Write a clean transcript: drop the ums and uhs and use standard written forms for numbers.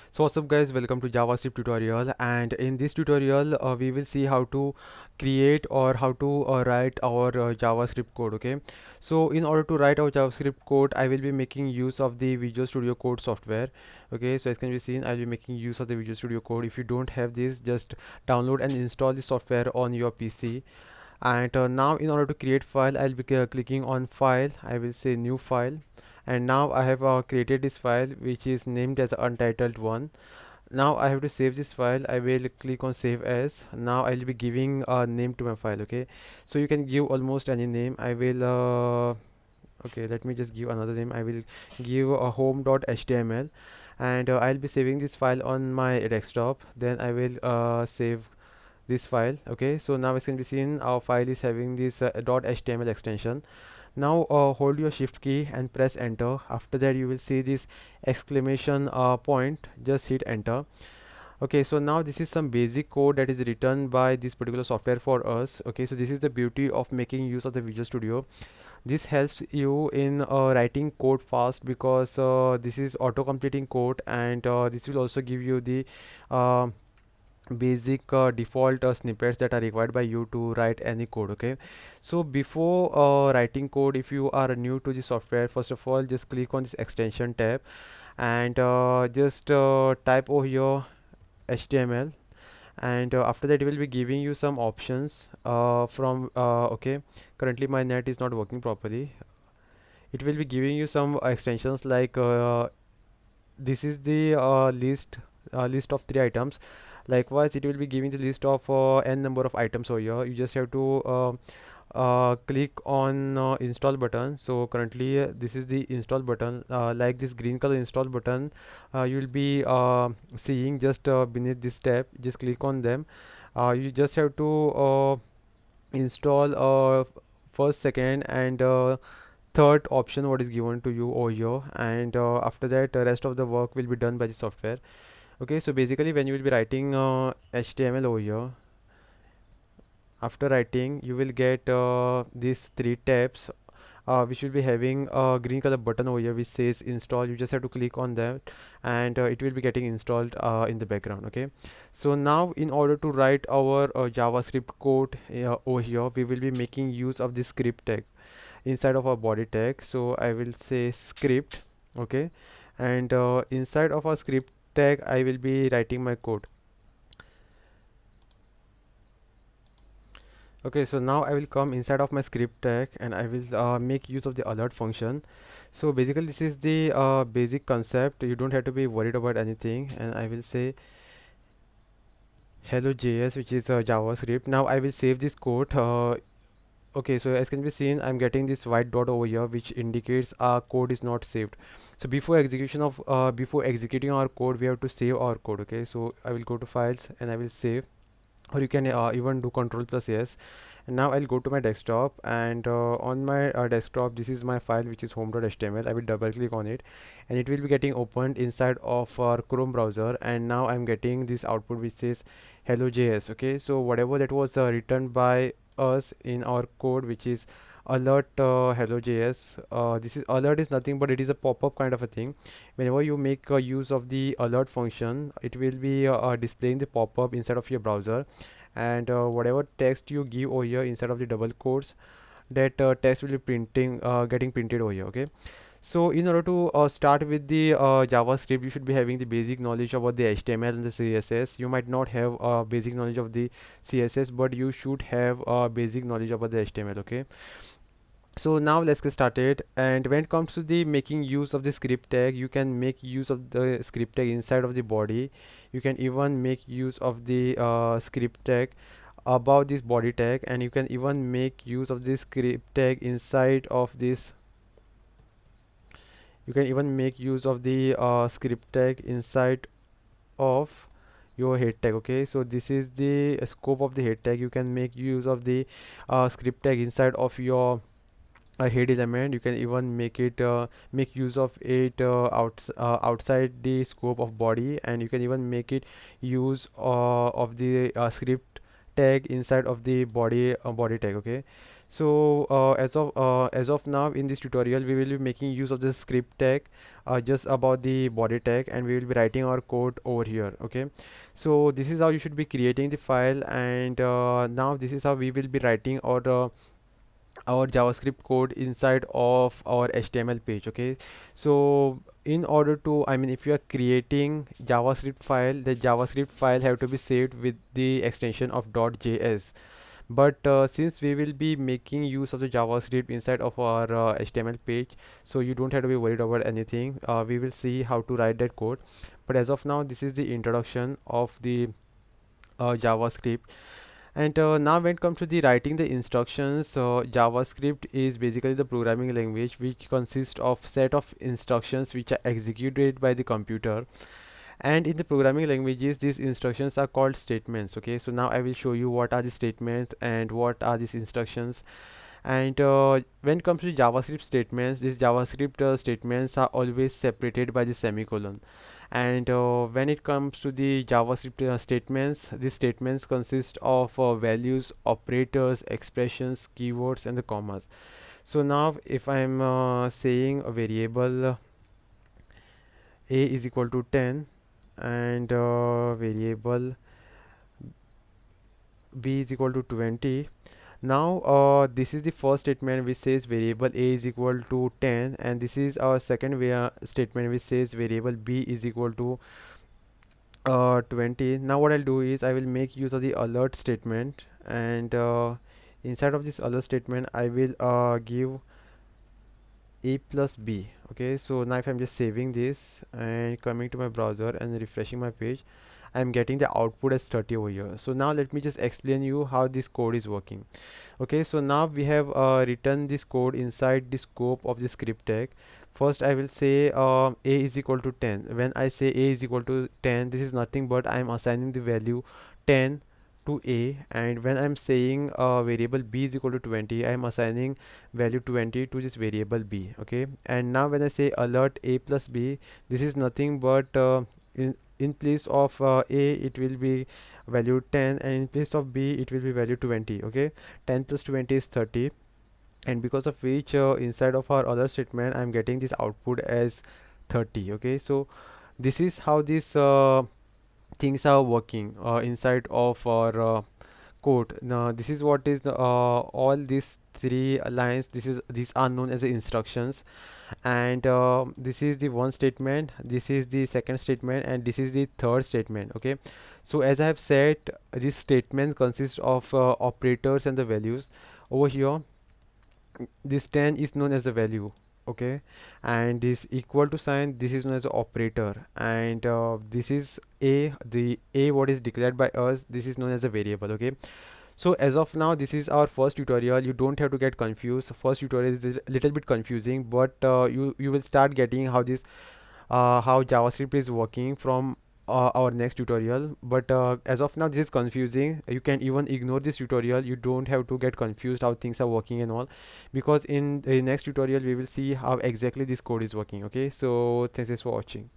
So what's up guys, welcome to JavaScript tutorial, and in this tutorial we will see how to create or how to write our JavaScript code. Okay, so in order to write our JavaScript code I will be making use of the Visual Studio Code software. Okay, so as can be seen I'll be making use of the Visual Studio Code. If you don't have this, just download and install the software on your PC. And now in order to create file, I'll be clicking on file. I will say new file, and now I have created this file which is named as untitled one. Now I have to save this file. I will click on save as. Now I'll be giving a name to my file. Okay, so you can give almost any name. I will okay, let me just give another name. I will give a home.html, and I'll be saving this file on my desktop. Then I will save this file. Okay, so now as can be seen our file is having this .html extension. Now hold your shift key and press enter. After that you will see this exclamation point. Just hit enter. Okay, so now this is some basic code that is written by this particular software for us. Okay, so this is the beauty of making use of the Visual Studio. This helps you in writing code fast, because this is auto completing code, and this will also give you the uh, basic default snippets that are required by you to write any code. Okay, so before writing code, if you are new to the software, first of all just click on this extension tab, and just type over here HTML, and after that it will be giving you some options from okay, currently my net is not working properly. It will be giving you some extensions like this is the list of 3 items. Likewise it will be giving the list of n number of items over here. You just have to click on install button. So currently this is the install button, like this green color install button you will be seeing just beneath this tab. Just click on them. You just have to install first, second, and third option what is given to you over here, and after that the rest of the work will be done by the software. Okay, so basically when you will be writing HTML over here, after writing you will get these 3 tabs which will be having a green color button over here which says install. You just have to click on that, and it will be getting installed in the background. Okay, so now in order to write our JavaScript code over here, we will be making use of this script tag inside of our body tag. So I will say script. Okay, and inside of our script tag I will be writing my code. Okay, so now I will come inside of my script tag, and I will make use of the alert function. So basically this is the basic concept. You don't have to be worried about anything, and I will say hello.js, which is JavaScript. Now I will save this code. Okay, so as can be seen I'm getting this white dot over here which indicates our code is not saved. So before executing our code, we have to save our code. Okay, so I will go to files and I will save, or you can even do Ctrl+S. And now I'll go to my desktop, and on my desktop this is my file which is home.html. I will double click on it, and it will be getting opened inside of our Chrome browser, and now I'm getting this output which says hello.js. Okay, so whatever that was written by us in our code, which is alert hello.js, this is alert is nothing but it is a pop-up kind of a thing. Whenever you make use of the alert function, it will be displaying the pop-up inside of your browser, and whatever text you give over here inside of the double quotes, that text will be getting printed over here. Okay, so in order to start with the JavaScript, you should be having the basic knowledge about the HTML and the CSS. You might not have basic knowledge of the CSS, but you should have basic knowledge about the HTML. Okay, so now let's get started. And when it comes to the making use of the script tag, you can make use of the script tag inside of the body. You can even make use of the script tag above this body tag, and you can even make use of this script tag inside of this. You can even make use of the script tag inside of your head tag. Okay, so this is the scope of the head tag. You can make use of the script tag inside of your a head element. You can even make use of it outside the scope of body, and you can even make it use of the script tag inside of the body tag. Okay, So as of now in this tutorial we will be making use of the script tag just about the body tag, and we will be writing our code over here. Okay, so this is how you should be creating the file, and now this is how we will be writing our JavaScript code inside of our HTML page. Okay, so in order to, I mean, if you are creating JavaScript file, the JavaScript file have to be saved with the extension of .js. But since we will be making use of the JavaScript inside of our HTML page, so you don't have to be worried about anything. We will see how to write that code, but as of now this is the introduction of the JavaScript. And now when it comes to the writing the instructions, JavaScript is basically the programming language which consists of set of instructions which are executed by the computer. And in the programming languages these instructions are called statements. Okay, so now I will show you what are the statements and what are these instructions. And when it comes to JavaScript statements, these JavaScript statements are always separated by the semicolon. And when it comes to the JavaScript statements, these statements consist of values, operators, expressions, keywords, and the commas. So now if I'm saying a variable a is equal to 10, and variable b is equal to 20. Now this is the first statement which says variable a is equal to 10, and this is our second statement which says variable b is equal to 20. Now what I'll do is I will make use of the alert statement, and inside of this alert statement I will give a plus b. Okay, so now if I'm just saving this and coming to my browser and refreshing my page, I'm getting the output as 30 over here. So now let me just explain you how this code is working. Okay, so now we have written this code inside the scope of the script tag. First I will say a is equal to 10. When I say a is equal to 10, this is nothing but I'm assigning the value 10 to a, and when I'm saying variable b is equal to 20, I'm assigning value 20 to this variable b. Okay, and now when I say alert a plus b, this is nothing but in place of a it will be value 10, and in place of b it will be value 20. Okay, 10 plus 20 is 30, and because of which inside of our other statement I'm getting this output as 30. Okay, so this is how this things are working inside of our code. Now this is what is the all these three lines, these are known as the instructions, and this is the one statement, this is the second statement, and this is the third statement. Okay, so as I have said, this statement consists of operators and the values. Over here this 10 is known as a value. Okay, and this equal to sign, this is known as an operator, and this is the a what is declared by us, this is known as a variable. Okay, so as of now this is our first tutorial. You don't have to get confused. First tutorial is a little bit confusing, but you will start getting how this how JavaScript is working from our next tutorial. But as of now this is confusing. You can even ignore this tutorial. You don't have to get confused how things are working and all, because in the next tutorial we will see how exactly this code is working. Okay, so thanks for watching.